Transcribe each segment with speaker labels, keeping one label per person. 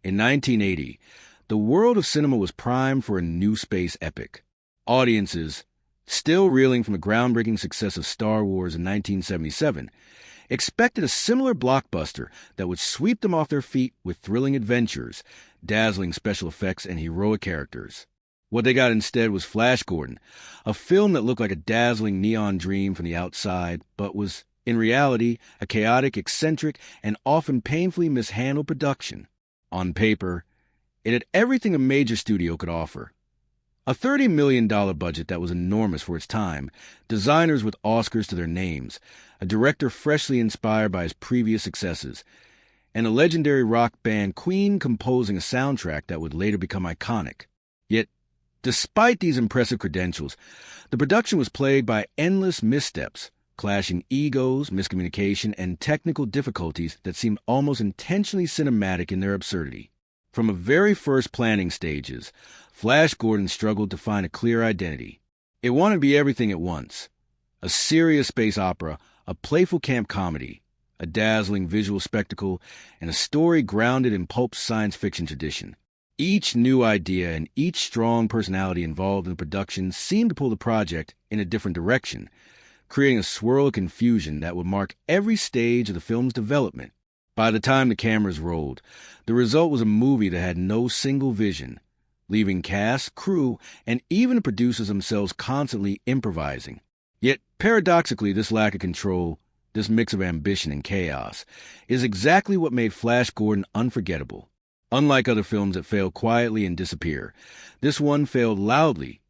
Speaker 1: In 1980, the world of cinema was primed for a new space epic. Audiences, still reeling from the groundbreaking success of Star Wars in 1977, expected a similar blockbuster that would sweep them off their feet with thrilling adventures, dazzling special effects, and heroic characters. What they got instead was Flash Gordon, a film that looked like a dazzling neon dream from the outside, but was, in reality, a chaotic, eccentric, and often painfully mishandled production. On paper, it had everything a major studio could offer. A $30 million budget that was enormous for its time, designers with Oscars to their names, a director freshly inspired by his previous successes, and a legendary rock band Queen composing a soundtrack that would later become iconic. Yet, despite these impressive credentials, the production was plagued by endless missteps, clashing egos, miscommunication, and technical difficulties that seemed almost intentionally cinematic in their absurdity. From the very first planning stages, Flash Gordon struggled to find a clear identity. It wanted to be everything at once: a serious space opera, a playful camp comedy, a dazzling visual spectacle, and a story grounded in pulp science fiction tradition. Each new idea and each strong personality involved in the production seemed to pull the project in a different direction, creating a swirl of confusion that would mark every stage of the film's development. By the time the cameras rolled, the result was a movie that had no single vision, leaving cast, crew, and even the producers themselves constantly improvising. Yet, paradoxically, this lack of control, this mix of ambition and chaos, is exactly what made Flash Gordon unforgettable. Unlike other films that fail quietly and disappear, this one failed loudly,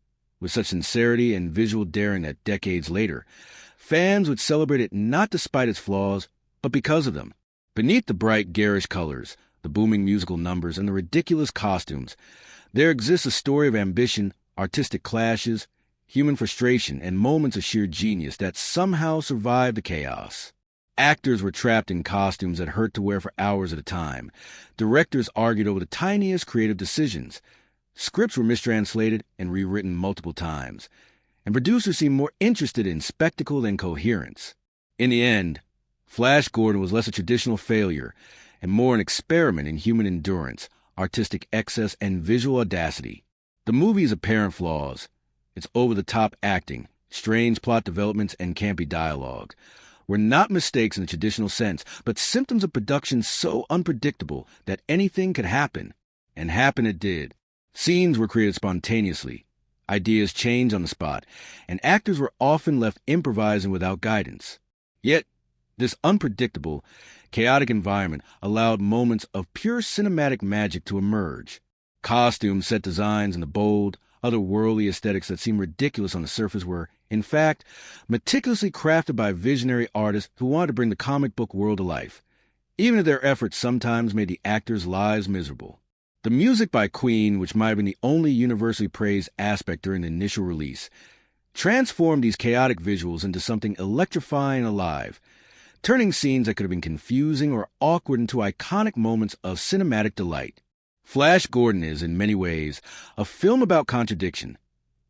Speaker 1: with such sincerity and visual daring that decades later, fans would celebrate it not despite its flaws, but because of them. Beneath the bright, garish colors, the booming musical numbers, and the ridiculous costumes, there exists a story of ambition, artistic clashes, human frustration, and moments of sheer genius that somehow survived the chaos. Actors were trapped in costumes that hurt to wear for hours at a time. Directors argued over the tiniest creative decisions. Scripts were mistranslated and rewritten multiple times. And producers seemed more interested in spectacle than coherence. In the end, Flash Gordon was less a traditional failure and more an experiment in human endurance, artistic excess, and visual audacity. The movie's apparent flaws, its over-the-top acting, strange plot developments, and campy dialogue, were not mistakes in the traditional sense, but symptoms of production so unpredictable that anything could happen. And happen it did. Scenes were created spontaneously, ideas changed on the spot, and actors were often left improvising without guidance. Yet, this unpredictable, chaotic environment allowed moments of pure cinematic magic to emerge. Costumes, set designs, and the bold, otherworldly aesthetics that seemed ridiculous on the surface were, in fact, meticulously crafted by visionary artists who wanted to bring the comic book world to life, even if their efforts sometimes made the actors' lives miserable. The music by Queen, which might have been the only universally praised aspect during the initial release, transformed these chaotic visuals into something electrifying and alive, turning scenes that could have been confusing or awkward into iconic moments of cinematic delight. Flash Gordon is, in many ways, a film about contradiction,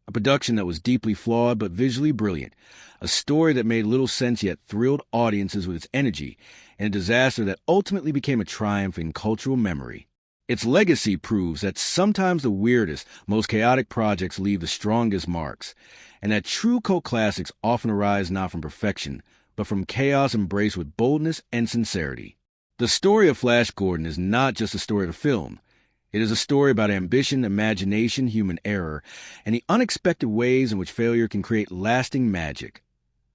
Speaker 1: a production that was deeply flawed but visually brilliant, a story that made little sense yet thrilled audiences with its energy, and a disaster that ultimately became a triumph in cultural memory. Its legacy proves that sometimes the weirdest, most chaotic projects leave the strongest marks, and that true cult classics often arise not from perfection, but from chaos embraced with boldness and sincerity. The story of Flash Gordon is not just a story of a film. It is a story about ambition, imagination, human error, and the unexpected ways in which failure can create lasting magic.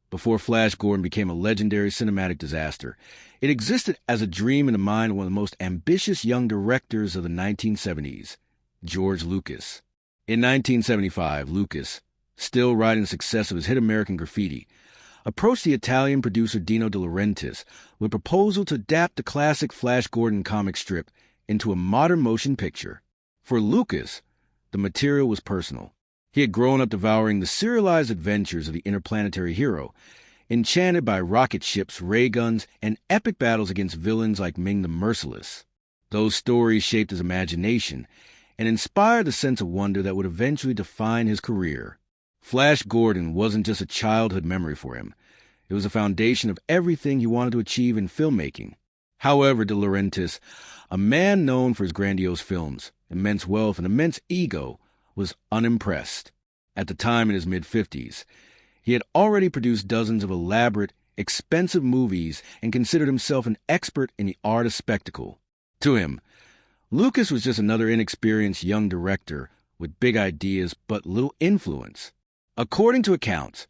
Speaker 1: Before Flash Gordon became a legendary cinematic disaster, it existed as a dream in the mind of one of the most ambitious young directors of the 1970s, George Lucas. In 1975, Lucas, still riding the success of his hit American Graffiti, approached the Italian producer Dino De Laurentiis with a proposal to adapt the classic Flash Gordon comic strip into a modern motion picture. For Lucas, the material was personal. He had grown up devouring the serialized adventures of the interplanetary hero, enchanted by rocket ships, ray guns, and epic battles against villains like Ming the Merciless. Those stories shaped his imagination and inspired the sense of wonder that would eventually define his career. Flash Gordon wasn't just a childhood memory for him. It was the foundation of everything he wanted to achieve in filmmaking. However, De Laurentiis, A man known for his grandiose films, immense wealth, and immense ego, was unimpressed. At the time, in his mid-50s, he had already produced dozens of elaborate, expensive movies and considered himself an expert in the art of spectacle. To him, Lucas was just another inexperienced young director with big ideas but little influence. According to accounts,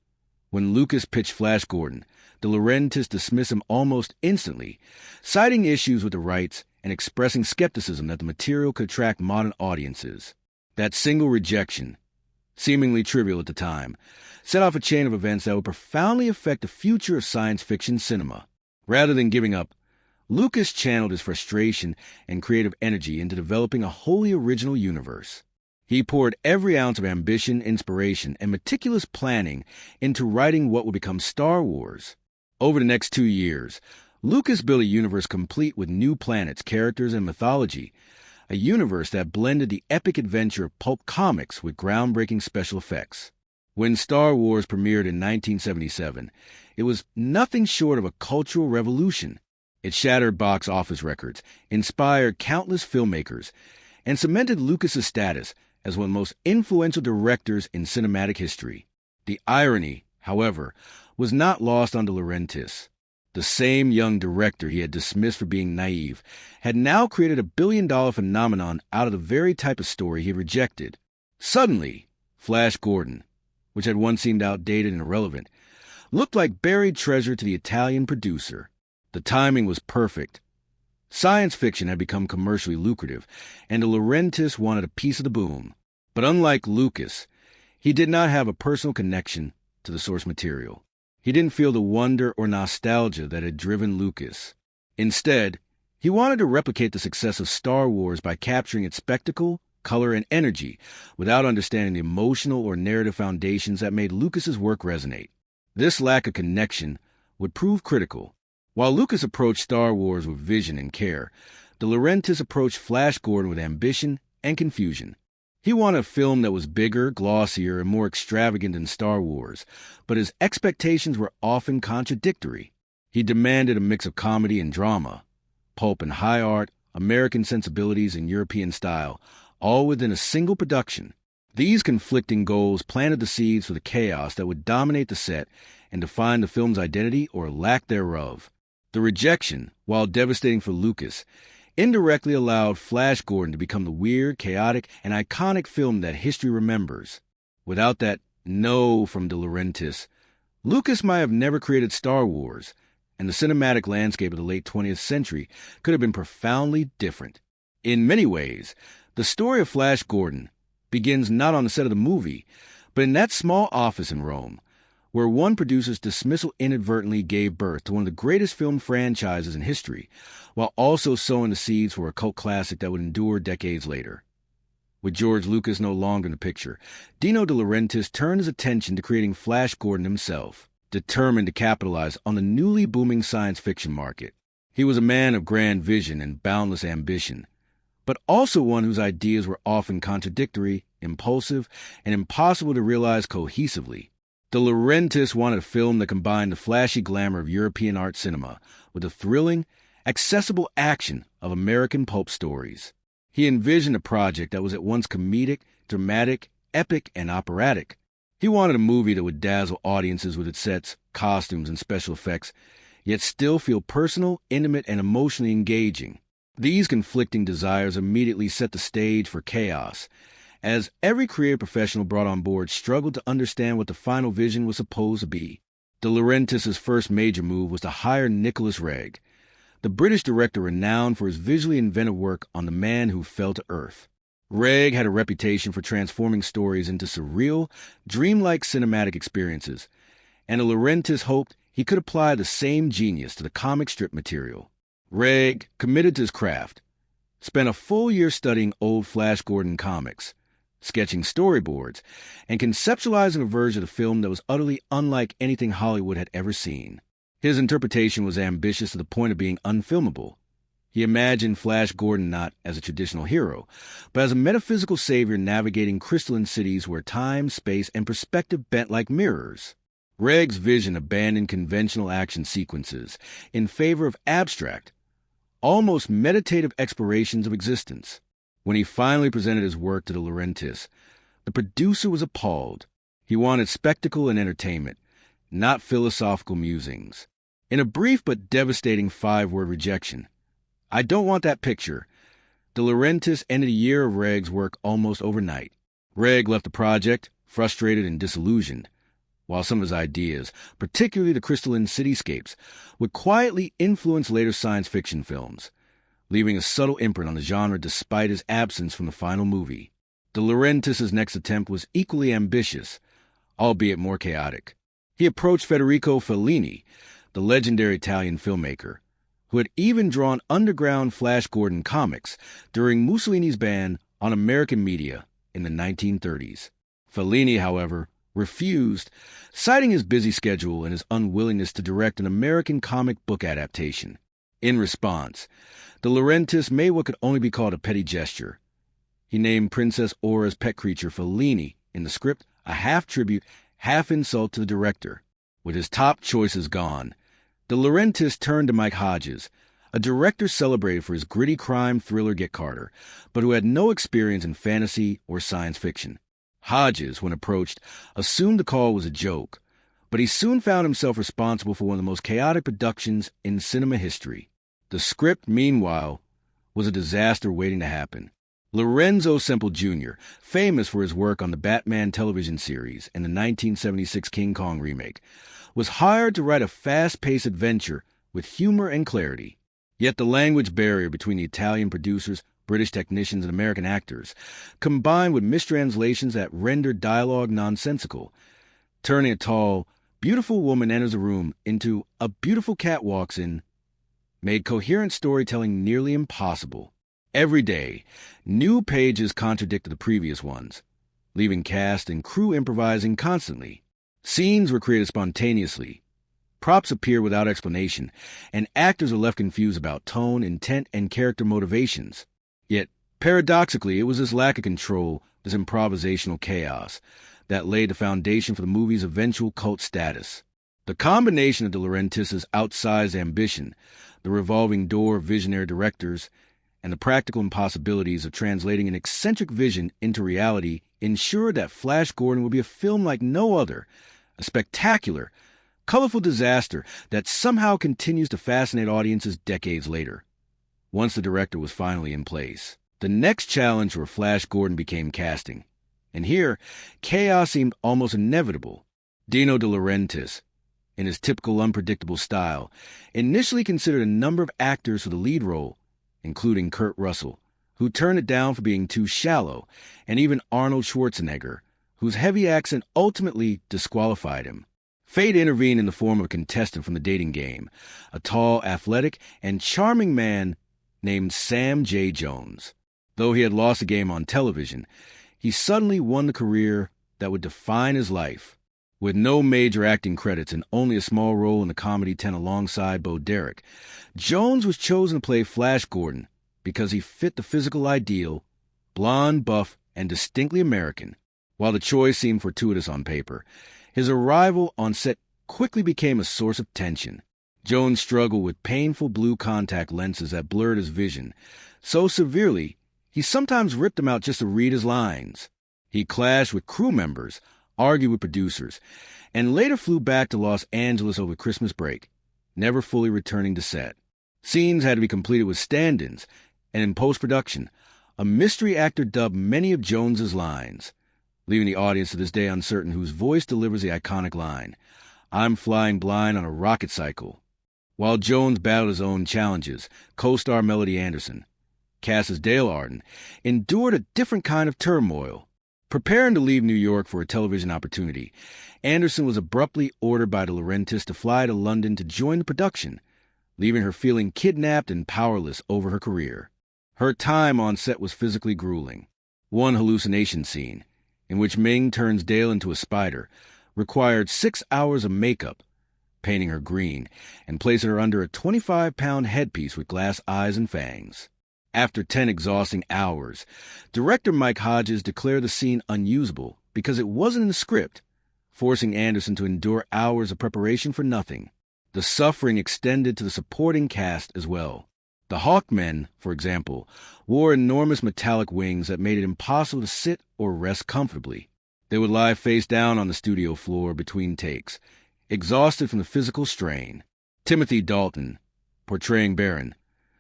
Speaker 1: when Lucas pitched Flash Gordon, De Laurentiis dismissed him almost instantly, citing issues with the rights and expressing skepticism that the material could attract modern audiences. That single rejection, seemingly trivial at the time, set off a chain of events that would profoundly affect the future of science fiction cinema. Rather than giving up, Lucas channeled his frustration and creative energy into developing a wholly original universe. He poured every ounce of ambition, inspiration, and meticulous planning into writing what would become Star Wars. Over the next 2 years, Lucas built a universe complete with new planets, characters, and mythology, a universe that blended the epic adventure of pulp comics with groundbreaking special effects. When Star Wars premiered in 1977, it was nothing short of a cultural revolution. It shattered box office records, inspired countless filmmakers, and cemented Lucas's status as one of the most influential directors in cinematic history. The irony, however, was not lost on De Laurentiis. The same young director he had dismissed for being naive had now created a billion-dollar phenomenon out of the very type of story he had rejected. Suddenly, Flash Gordon, which had once seemed outdated and irrelevant, looked like buried treasure to the Italian producer. The timing was perfect. Science fiction had become commercially lucrative, and De Laurentiis wanted a piece of the boom. But unlike Lucas, he did not have a personal connection to the source material. He didn't feel the wonder or nostalgia that had driven Lucas. Instead, he wanted to replicate the success of Star Wars by capturing its spectacle, color, and energy without understanding the emotional or narrative foundations that made Lucas's work resonate. This lack of connection would prove critical. While Lucas approached Star Wars with vision and care, De Laurentiis approached Flash Gordon with ambition and confusion. He wanted a film that was bigger, glossier, and more extravagant than Star Wars, but his expectations were often contradictory. He demanded a mix of comedy and drama, pulp and high art, American sensibilities and European style, all within a single production. These conflicting goals planted the seeds for the chaos that would dominate the set and define the film's identity or lack thereof. The rejection, while devastating for Lucas, indirectly allowed Flash Gordon to become the weird, chaotic, and iconic film that history remembers. Without that no from De Laurentiis, Lucas might have never created Star Wars, and the cinematic landscape of the late 20th century could have been profoundly different. In many ways, the story of Flash Gordon begins not on the set of the movie, but in that small office in Rome, where one producer's dismissal inadvertently gave birth to one of the greatest film franchises in history, while also sowing the seeds for a cult classic that would endure decades later. With George Lucas no longer in the picture, Dino De Laurentiis turned his attention to creating Flash Gordon himself, determined to capitalize on the newly booming science fiction market. He was a man of grand vision and boundless ambition, but also one whose ideas were often contradictory, impulsive, and impossible to realize cohesively. De Laurentiis wanted a film that combined the flashy glamour of European art cinema with the thrilling, accessible action of American pulp stories. He envisioned a project that was at once comedic, dramatic, epic, and operatic. He wanted a movie that would dazzle audiences with its sets, costumes, and special effects, yet still feel personal, intimate, and emotionally engaging. These conflicting desires immediately set the stage for chaos, as every creative professional brought on board struggled to understand what the final vision was supposed to be. De Laurentiis' first major move was to hire Nicholas Reg, the British director renowned for his visually inventive work on The Man Who Fell to Earth. Reg had a reputation for transforming stories into surreal, dreamlike cinematic experiences, and De Laurentiis hoped he could apply the same genius to the comic strip material. Reg, committed to his craft, spent a full year studying old Flash Gordon comics, sketching storyboards, and conceptualizing a version of the film that was utterly unlike anything Hollywood had ever seen. His interpretation was ambitious to the point of being unfilmable. He imagined Flash Gordon not as a traditional hero, but as a metaphysical savior navigating crystalline cities where time, space, and perspective bent like mirrors. Reg's vision abandoned conventional action sequences in favor of abstract, almost meditative explorations of existence. When he finally presented his work to De Laurentiis, the producer was appalled. He wanted spectacle and entertainment, not philosophical musings. In a brief but devastating 5-word rejection, "I don't want that picture," De Laurentiis ended a year of Reg's work almost overnight. Reg left the project, frustrated and disillusioned, while some of his ideas, particularly the crystalline cityscapes, would quietly influence later science fiction films, leaving a subtle imprint on the genre despite his absence from the final movie. De Laurentiis' next attempt was equally ambitious, albeit more chaotic. He approached Federico Fellini, the legendary Italian filmmaker, who had even drawn underground Flash Gordon comics during Mussolini's ban on American media in the 1930s. Fellini, however, refused, citing his busy schedule and his unwillingness to direct an American comic book adaptation. In response, De Laurentiis made what could only be called a petty gesture. He named Princess Aura's pet creature Fellini in the script, a half-tribute, half-insult to the director. With his top choices gone, De Laurentiis turned to Mike Hodges, a director celebrated for his gritty crime thriller Get Carter, but who had no experience in fantasy or science fiction. Hodges, when approached, assumed the call was a joke, but he soon found himself responsible for one of the most chaotic productions in cinema history. The script, meanwhile, was a disaster waiting to happen. Lorenzo Semple Jr., famous for his work on the Batman television series and the 1976 King Kong remake, was hired to write a fast-paced adventure with humor and clarity. Yet the language barrier between the Italian producers, British technicians, and American actors, combined with mistranslations that rendered dialogue nonsensical, turning a tall, beautiful woman enters a room into a beautiful cat walks in, made coherent storytelling nearly impossible. Every day, new pages contradicted the previous ones, leaving cast and crew improvising constantly. Scenes were created spontaneously, props appear without explanation, and actors are left confused about tone, intent, and character motivations. Yet, paradoxically, it was this lack of control, this improvisational chaos, that laid the foundation for the movie's eventual cult status. The combination of De Laurentiis' outsized ambition, the revolving door of visionary directors, and the practical impossibilities of translating an eccentric vision into reality ensured that Flash Gordon would be a film like no other, a spectacular, colorful disaster that somehow continues to fascinate audiences decades later. Once the director was finally in place, the next challenge for Flash Gordon became casting. And here, chaos seemed almost inevitable. Dino De Laurentiis, in his typical unpredictable style, initially considered a number of actors for the lead role, including Kurt Russell, who turned it down for being too shallow, and even Arnold Schwarzenegger, whose heavy accent ultimately disqualified him. Fate intervened in the form of a contestant from the dating game, a tall, athletic, and charming man named Sam J. Jones. Though he had lost a game on television, he suddenly won the career that would define his life. With no major acting credits and only a small role in the comedy 10 alongside Bo Derek, Jones was chosen to play Flash Gordon because he fit the physical ideal, blonde, buff, and distinctly American. While the choice seemed fortuitous on paper, his arrival on set quickly became a source of tension. Jones struggled with painful blue contact lenses that blurred his vision so severely he sometimes ripped them out just to read his lines. He clashed with crew members, argued with producers, and later flew back to Los Angeles over Christmas break, never fully returning to set. Scenes had to be completed with stand-ins, and in post-production, a mystery actor dubbed many of Jones's lines, leaving the audience to this day uncertain whose voice delivers the iconic line, "I'm flying blind on a rocket cycle." While Jones battled his own challenges, co-star Melody Anderson, cast as Dale Arden, endured a different kind of turmoil. Preparing to leave New York for a television opportunity, Anderson was abruptly ordered by De Laurentiis to fly to London to join the production, leaving her feeling kidnapped and powerless over her career. Her time on set was physically grueling. One hallucination scene, in which Ming turns Dale into a spider, required 6 hours of makeup, painting her green, and placing her under a 25-pound headpiece with glass eyes and fangs. After 10 exhausting hours, director Mike Hodges declared the scene unusable because it wasn't in the script, forcing Anderson to endure hours of preparation for nothing. The suffering extended to the supporting cast as well. The Hawkmen, for example, wore enormous metallic wings that made it impossible to sit or rest comfortably. They would lie face down on the studio floor between takes, exhausted from the physical strain. Timothy Dalton, portraying Baron,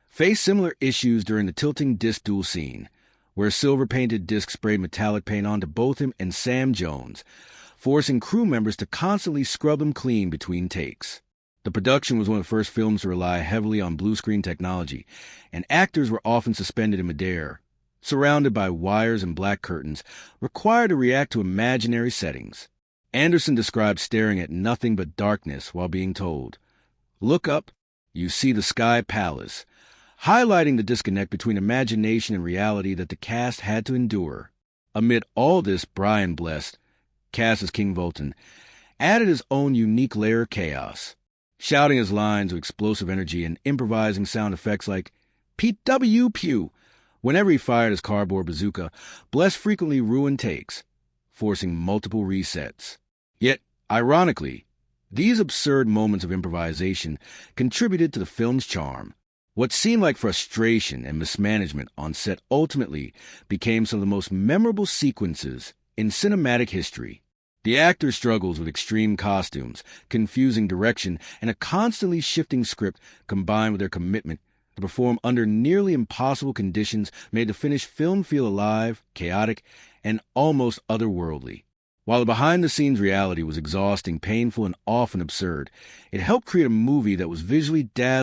Speaker 1: faced similar issues during the tilting disc duel scene, where a silver-painted disc sprayed metallic paint onto both him and Sam Jones, forcing crew members to constantly scrub them clean between takes. The production was one of the first films to rely heavily on blue-screen technology, and actors were often suspended in midair, surrounded by wires and black curtains, required to react to imaginary settings. Anderson described staring at nothing but darkness while being told, "Look up, you see the Sky Palace," highlighting the disconnect between imagination and reality that the cast had to endure. Amid all this, Brian Blessed, cast as King Vultan, added his own unique layer of chaos, shouting his lines with explosive energy and improvising sound effects like "Pete W. Pew." Whenever he fired his cardboard bazooka, Bless frequently ruined takes, forcing multiple resets. Yet, ironically, these absurd moments of improvisation contributed to the film's charm. What seemed like frustration and mismanagement on set ultimately became some of the most memorable sequences in cinematic history. The actors' struggles with extreme costumes, confusing direction, and a constantly shifting script combined with their commitment to perform under nearly impossible conditions made the finished film feel alive, chaotic, and almost otherworldly. While the behind-the-scenes reality was exhausting, painful, and often absurd, it helped create a movie that was visually dazzling